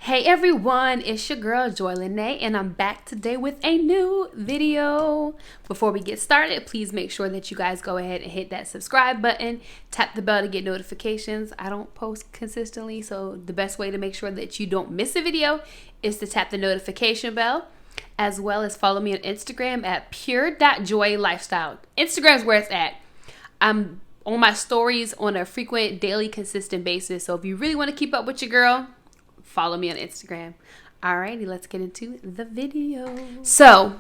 Hey everyone, it's your girl Joy Lene, and I'm back today with a new video. Before we get started, please make sure that you guys go ahead and hit that subscribe button, tap the bell to get notifications. I don't post consistently, so the best way to make sure that you don't miss a video is to tap the notification bell, as well as follow me on Instagram at pure.joylifestyle. Instagram is where it's at. I'm on my stories on a frequent, daily, consistent basis, so if you really want to keep up with your girl, follow me on Instagram. Alrighty, let's get into the video. So,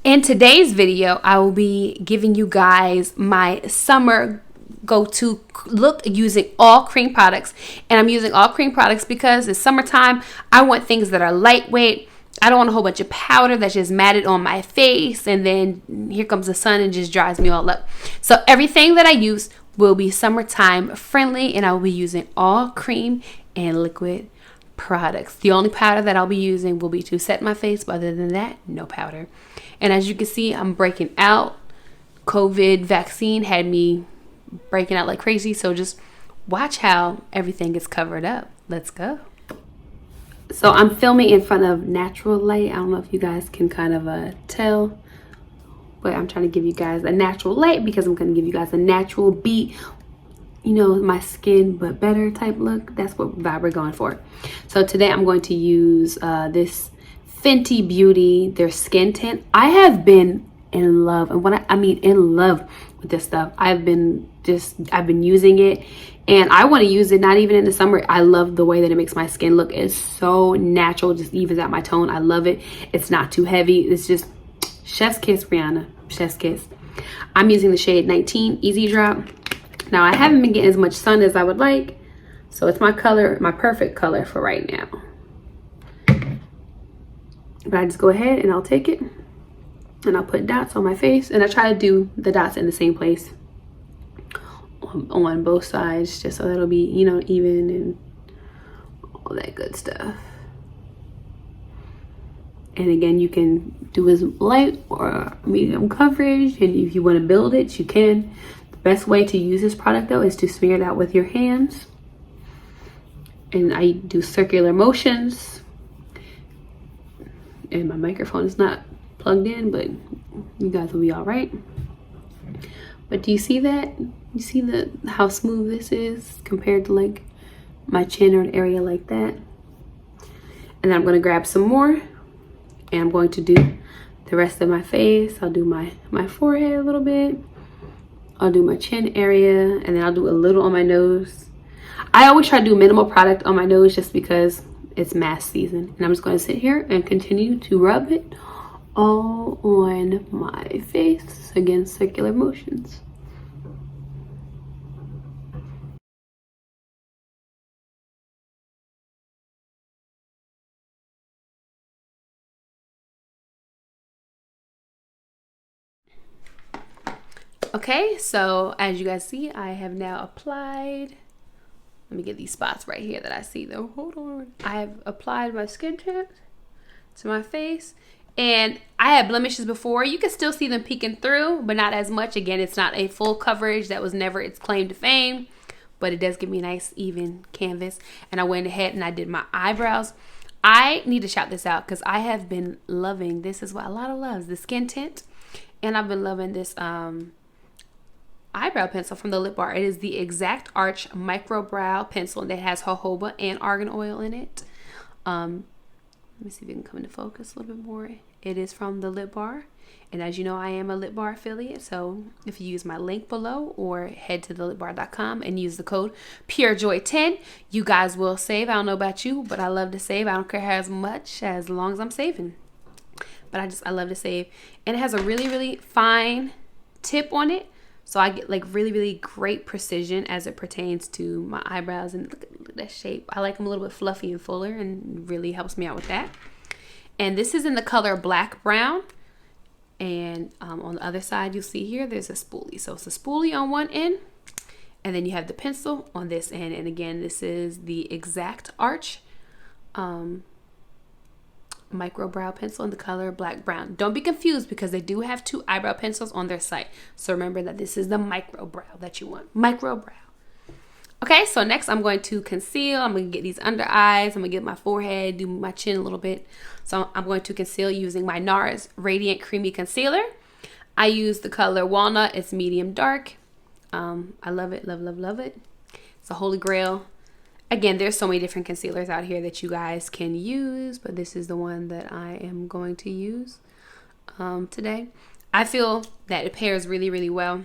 in today's video, I will be giving you guys my summer go-to look using all cream products. And I'm using all cream products because it's summertime. I want things that are lightweight. I don't want a whole bunch of powder that's just matted on my face, and then here comes the sun and just dries me all up. So everything that I use will be summertime friendly, and I will be using all cream and liquid products. The only powder that I'll be using will be to set my face, but other than that, no powder. And as you can see, I'm breaking out. COVID vaccine had me breaking out like crazy, so just watch how everything is covered up. Let's go. So I'm filming in front of natural light. I don't know if you guys can kind of tell, but I'm trying to give you guys a natural light because I'm going to give you guys a natural beat, you know, my skin but better type look. That's what vibe we're going for. So today I'm going to use this Fenty Beauty, their skin tint. I have been in love, and when I mean in love with this stuff, I've been using it, and I want to use it not even in the summer. I love the way that it makes my skin look. It's so natural, just evens out my tone. I love it. It's not too heavy. It's just chef's kiss, Rihanna, chef's kiss. I'm using the shade 19 Easy Drop. Now, I haven't been getting as much sun as I would like, so it's my color, my perfect color for right now. But I just go ahead and I'll take it and I'll put dots on my face, and I try to do the dots in the same place on both sides, just so that'll be, you know, even and all that good stuff. And again, you can do as light or medium coverage, and if you want to build it, you can. Best way to use this product though is to smear it out with your hands, and I do circular motions, and my microphone is not plugged in, but you guys will be all right. But do you see that? You see how smooth this is compared to like my chin or an area like that? And then I'm going to grab some more, and I'm going to do the rest of my face. I'll do my forehead a little bit, I'll do my chin area, and then I'll do a little on my nose. I always try to do minimal product on my nose just because it's mask season. And I'm just going to sit here and continue to rub it all on my face. Again, circular motions. Okay, so as you guys see, I have now applied. Let me get these spots right here that I see though. Hold on. I have applied my skin tint to my face, and I had blemishes before. You can still see them peeking through, but not as much. Again, it's not a full coverage. That was never its claim to fame, but it does give me a nice even canvas. And I went ahead and I did my eyebrows. I need to shout this out because I have been loving, this is what a lot of loves, the skin tint, and I've been loving this eyebrow pencil from the Lip Bar. It is the Exact Arch Micro Brow Pencil, and it has jojoba and argan oil in it. Let me see if it can come into focus a little bit more. It is from the Lip Bar, and as you know, I am a Lip Bar affiliate, so if you use my link below or head to thelipbar.com and use the code PureJoy10, you guys will save. I don't know about you, but I love to save. I don't care how much, as long as I'm saving. But I love to save. And it has a really, really fine tip on it, so I get like really, really great precision as it pertains to my eyebrows. And look at that shape. I like them a little bit fluffy and fuller, and really helps me out with that. And this is in the color Black Brown. And on the other side, you'll see here, there's a spoolie. So it's a spoolie on one end, and then you have the pencil on this end. And again, this is the Exact Arch micro brow pencil in the color Black Brown. Don't be confused because they do have two eyebrow pencils on their site. So remember that this is the micro brow that you want. Micro brow. Okay, so next I'm going to conceal. I'm going to get these under eyes. I'm going to get my forehead, do my chin a little bit. So I'm going to conceal using my NARS Radiant Creamy Concealer. I use the color Walnut. It's medium dark. I love it, love, love, love it. It's a holy grail. Again, there's so many different concealers out here that you guys can use, but this is the one that I am going to use today. I feel that it pairs really, really well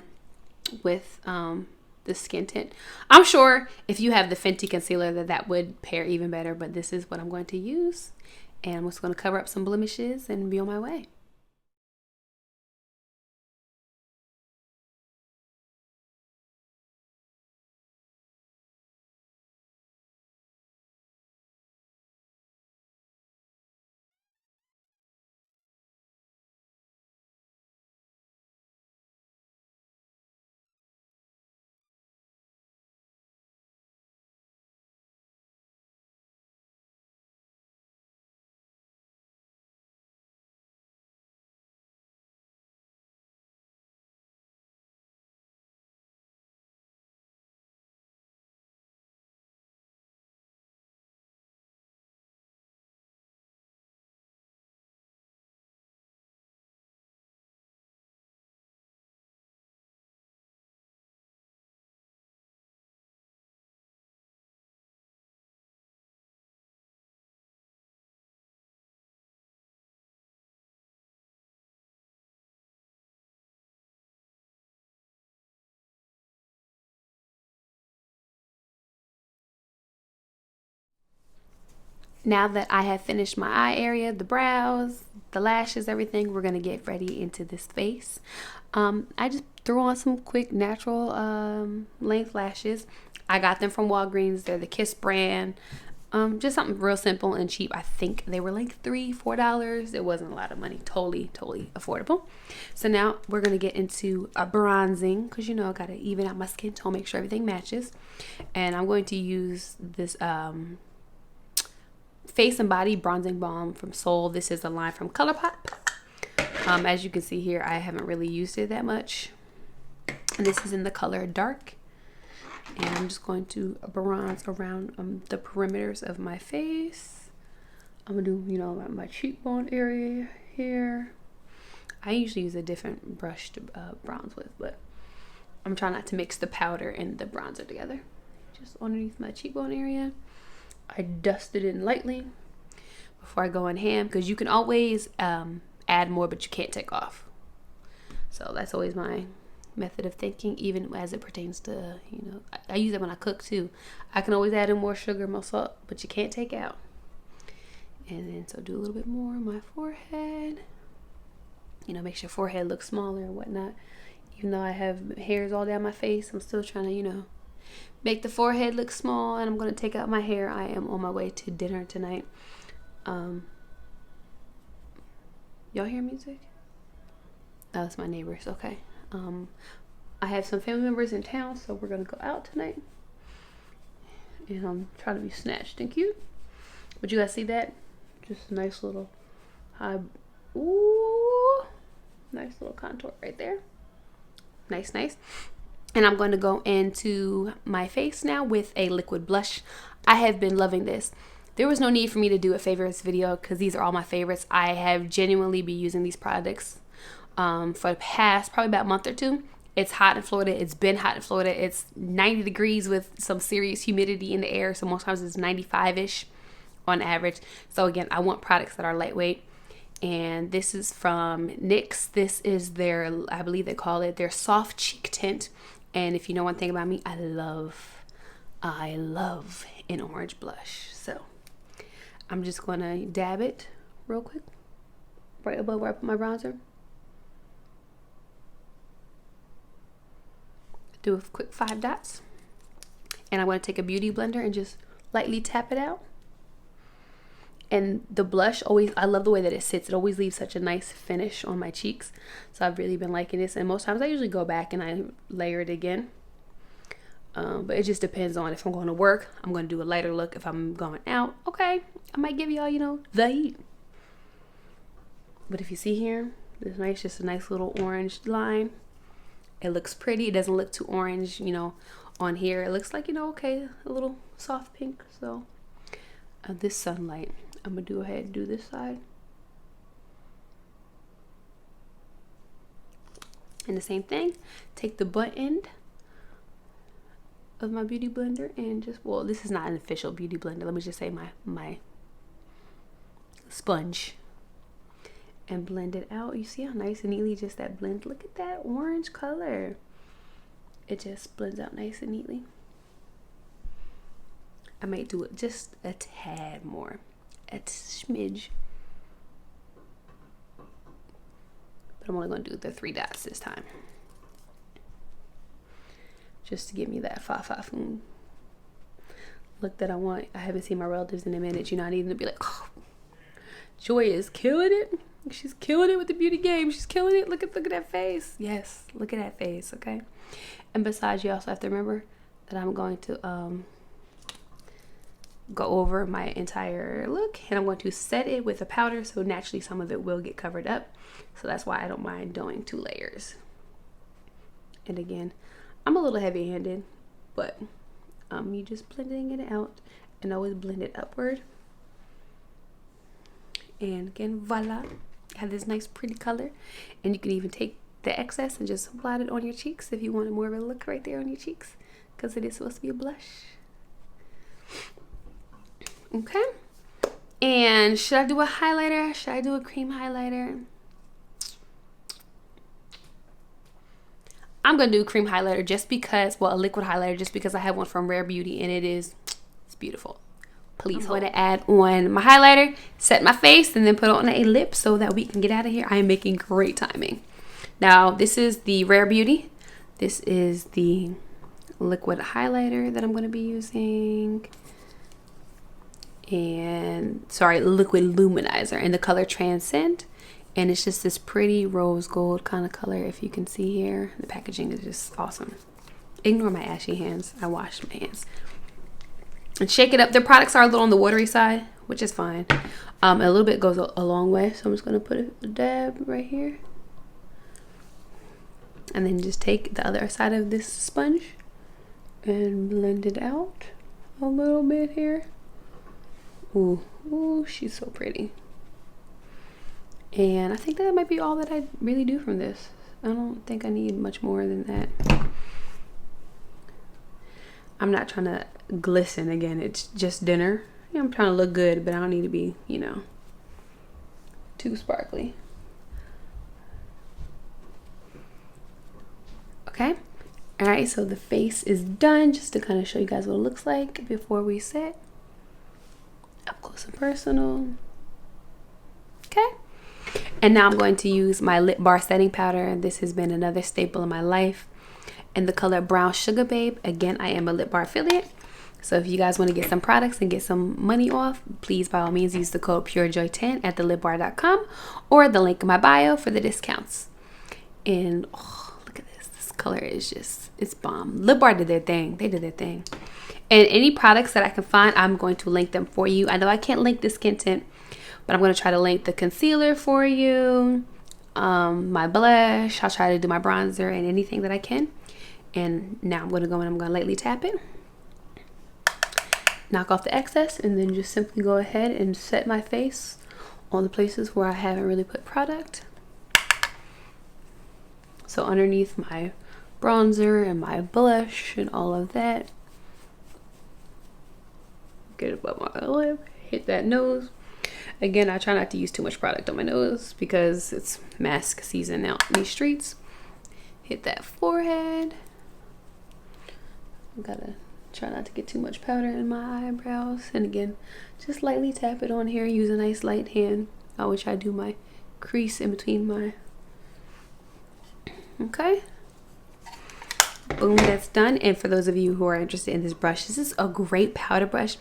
with the skin tint. I'm sure if you have the Fenty concealer that would pair even better, but this is what I'm going to use. And I'm just going to cover up some blemishes and be on my way. Now that I have finished my eye area, the brows, the lashes, everything, we're going to get ready into this face. I just threw on some quick natural length lashes. I got them from Walgreens. They're the Kiss brand. Just something real simple and cheap. I think they were like $3-4. It wasn't a lot of money. Totally affordable. So now we're going to get into a bronzing because, you know, I got to even out my skin tone, make sure everything matches. And I'm going to use this Face and Body Bronzing Balm from Sol. This is a line from ColourPop. As you can see here, I haven't really used it that much. And this is in the color Dark. And I'm just going to bronze around the perimeters of my face. I'm going to do, you know, my cheekbone area here. I usually use a different brush to bronze with, but I'm trying not to mix the powder and the bronzer together. Just underneath my cheekbone area. I dusted it in lightly before I go in ham because you can always add more, but you can't take off. So that's always my method of thinking, even as it pertains to, you know, I use it when I cook too. I can always add in more sugar, more salt, but you can't take out. And then so do a little bit more on my forehead. You know, makes your forehead look smaller and whatnot. Even though I have hairs all down my face, I'm still trying to, you know, make the forehead look small. And I'm going to take out my hair. I am on my way to dinner tonight. Y'all hear music? Oh, that's my neighbors. Okay. I have some family members in town, so we're going to go out tonight. And I'm trying to be snatched and cute. Would you guys see that? Just a nice little high. Ooh. Nice little contour right there. Nice. And I'm going to go into my face now with a liquid blush. I have been loving this. There was no need for me to do a favorites video because these are all my favorites. I have genuinely been using these products for the past probably about a month or two. It's hot in Florida. It's been hot in Florida. It's 90 degrees with some serious humidity in the air. So most times it's 95-ish on average. So again, I want products that are lightweight. And this is from NYX. This is their, I believe they call it their soft cheek tint. And if you know one thing about me, I love an orange blush. So I'm just going to dab it real quick right above where I put my bronzer. Do a quick 5 dots. And I'm going to take a beauty blender and just lightly tap it out. And the blush always, I love the way that it sits. It always leaves such a nice finish on my cheeks. So I've really been liking this. And most times I usually go back and I layer it again. But it just depends on if I'm going to work. I'm going to do a lighter look. If I'm going out, okay, I might give y'all, you know, the heat. But if you see here, this nice, just a nice little orange line. It looks pretty. It doesn't look too orange, you know, on here. It looks like, you know, okay, a little soft pink. So this sunlight, I'm gonna go ahead and do this side. And the same thing, take the butt end of my beauty blender and just, well, this is not an official beauty blender. Let me just say my sponge, and blend it out. You see how nice and neatly just that blend. Look at that orange color. It just blends out nice and neatly. I might do it just a tad more, a smidge. But I'm only gonna do the 3 dots this time, just to give me that fa-fa-foom look that I want. I haven't seen my relatives in a minute. You know, I need them to be like, oh, Joy is killing it. She's killing it with the beauty game. She's killing it. Look at that face. Yes, look at that face, okay? And besides, you also have to remember that I'm going to go over my entire look, and I'm going to set it with a powder, so naturally some of it will get covered up. So that's why I don't mind doing 2 layers. And again, I'm a little heavy-handed, but you just blending it out, and always blend it upward. And again, voila, you have this nice pretty color. And you can even take the excess and just blot it on your cheeks if you wanted more of a look right there on your cheeks, because it is supposed to be a blush. Okay, and should I do a highlighter? Should I do a cream highlighter? I'm gonna do a cream highlighter just because, well, a liquid highlighter, just because I have one from Rare Beauty and it's beautiful. Please hold. I'm going to add on my highlighter, set my face, and then put on a lip so that we can get out of here. I am making great timing. Now, this is the Rare Beauty. This is the liquid highlighter that I'm going to be using. And, sorry, liquid luminizer in the color Transcend. And it's just this pretty rose gold kind of color, if you can see here. The packaging is just awesome. Ignore my ashy hands. I washed my hands. And shake it up. Their products are a little on the watery side, which is fine. A little bit goes a long way. So I'm just going to put a dab right here. And then just take the other side of this sponge and blend it out a little bit here. Ooh, ooh, she's so pretty. And I think that might be all that I really do from this. I don't think I need much more than that. I'm not trying to glisten. Again, it's just dinner. Yeah, I'm trying to look good, but I don't need to be, you know, too sparkly. Okay. All right, so the face is done, just to kind of show you guys what it looks like before we set. Up close and personal. Okay. And now I'm going to use my lip bar setting powder. This has been another staple in my life. In the color Brown Sugar Babe. Again, I am a lip bar affiliate. So if you guys want to get some products and get some money off, please by all means use the code PureJoy10 at thelipbar.com or the link in my bio for the discounts. And oh, look at this. This color is just, it's bomb. Lip Bar did their thing. They did their thing. And any products that I can find, I'm going to link them for you. I know I can't link the skin tint, but I'm going to try to link the concealer for you, my blush. I'll try to do my bronzer and anything that I can. And now I'm going to go and I'm going to lightly tap it, knock off the excess, and then just simply go ahead and set my face on the places where I haven't really put product. So underneath my bronzer and my blush and all of that. Get it above my lip, hit that nose. Again, I try not to use too much product on my nose because it's mask season out in these streets. Hit that forehead. Gotta try not to get too much powder in my eyebrows. And again, just lightly tap it on here. Use a nice light hand. I always try to do my crease in between my... Okay. Boom, that's done. And for those of you who are interested in this brush, this is a great powder brush.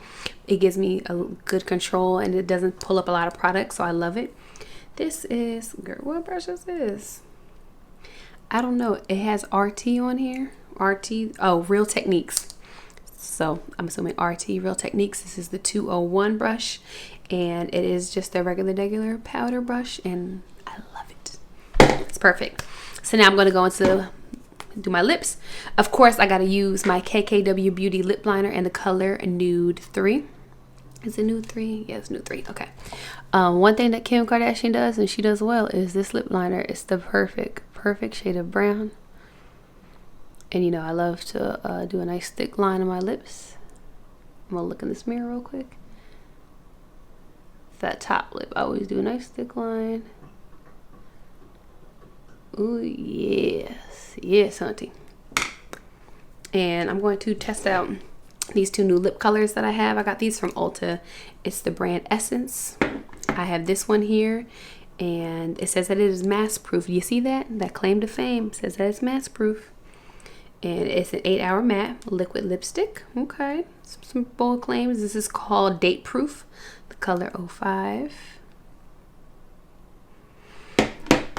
It gives me a good control and it doesn't pull up a lot of product, so I love it. This is, girl, what brush is this? I don't know. It has RT on here. RT, oh, Real Techniques. So I'm assuming RT, Real Techniques. This is the 201 brush, and it is just a regular powder brush, and I love it. It's perfect. So now I'm going to go into do my lips. Of course, I gotta use my KKW Beauty lip liner in the color Nude 3. Is it Nude 3? Yeah, it's Nude 3. Okay. One thing that Kim Kardashian does, and she does well, is this lip liner. It's the perfect shade of brown. And you know, I love to do a nice thick line on my lips. I'm gonna look in this mirror real quick. That top lip, I always do a nice thick line. Ooh, yes, hunty. And I'm going to test out these two new lip colors that I have. I got these from Ulta. It's the brand Essence. I have this one here, and it says that it is mass proof. You see that? That claim to fame says that it's mass proof. And it's an 8-hour matte liquid lipstick. Okay, some bold claims. This is called Date Proof, the color 05.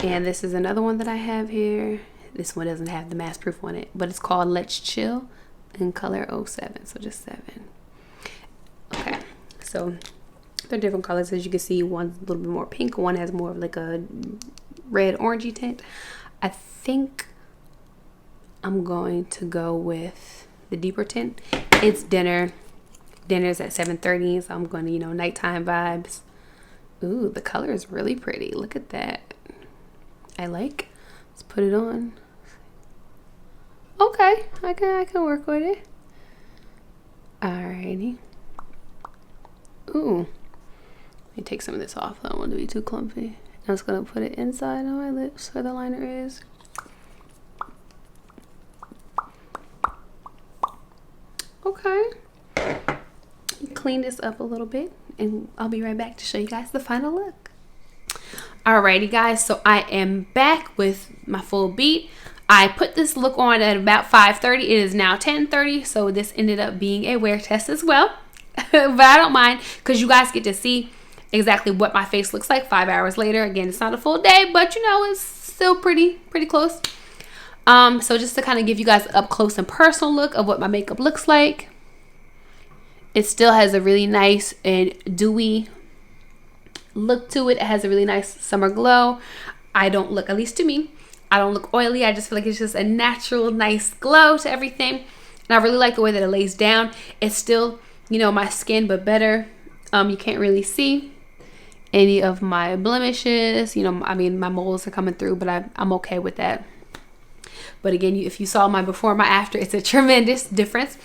And this is another one that I have here. This one doesn't have the mass proof on it, but it's called Let's Chill in color 07, so just 7. Okay, so they're different colors. As you can see, one's a little bit more pink, one has more of like a red orangey tint. I think I'm going to go with the deeper tint. It's dinner's at 7:30, so I'm going to, you know, nighttime vibes. Ooh, the color is really pretty. Look at that. Let's put it on. Okay, I can work with it. Alrighty. Ooh. Let me take some of this off. I don't want to be too clumpy. I'm just gonna put it inside on my lips where the liner is. Okay. Clean this up a little bit, and I'll be right back to show you guys the final look. Alrighty guys, so I am back with my full beat. I put this look on at about 5:30. It is now 10:30, so this ended up being a wear test as well. But I don't mind, because you guys get to see exactly what my face looks like 5 hours later. Again, it's not a full day, but you know, it's still pretty close. So just to kind of give you guys an up close and personal look of what my makeup looks like. It still has a really nice and dewy look to it. It has a really nice summer glow. I don't look, at least to me, I don't look oily. I just feel like it's just a natural, nice glow to everything. And I really like the way that it lays down. It's still, you know, my skin, but better. You can't really see any of my blemishes. You know, I mean, my moles are coming through, but I'm okay with that. But again, if you saw my before and my after, it's a tremendous difference.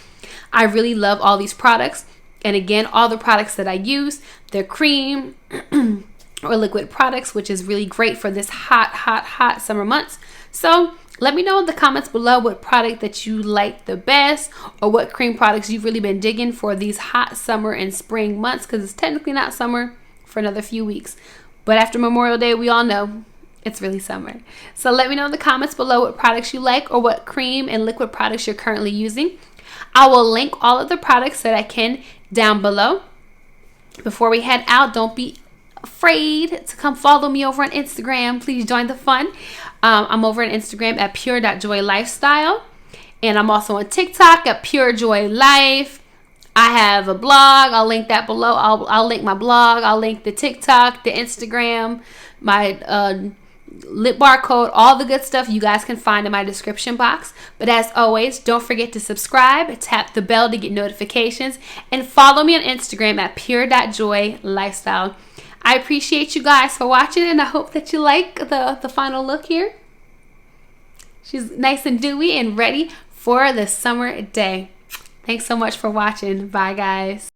I really love all these products. And again, all the products that I use, they're cream or liquid products, which is really great for this hot summer months. So let me know in the comments below what product that you like the best, or what cream products you've really been digging for these hot summer and spring months, because it's technically not summer for another few weeks. But after Memorial Day, we all know it's really summer. So let me know in the comments below what products you like, or what cream and liquid products you're currently using. I will link all of the products that I can down below. Before we head out, don't be afraid to come follow me over on Instagram. Please join the fun. I'm over on Instagram at pure.joylifestyle, and I'm also on TikTok at purejoylife. I have a blog. I'll link that below. I'll link my blog. I'll link the TikTok, the Instagram, my lip barcode, all the good stuff you guys can find in my description box. But as always, don't forget to subscribe, tap the bell to get notifications, and follow me on Instagram at pure.joylifestyle. I appreciate you guys for watching, and I hope that you like the final look here. She's nice and dewy and ready for the summer day. Thanks so much for watching. Bye guys.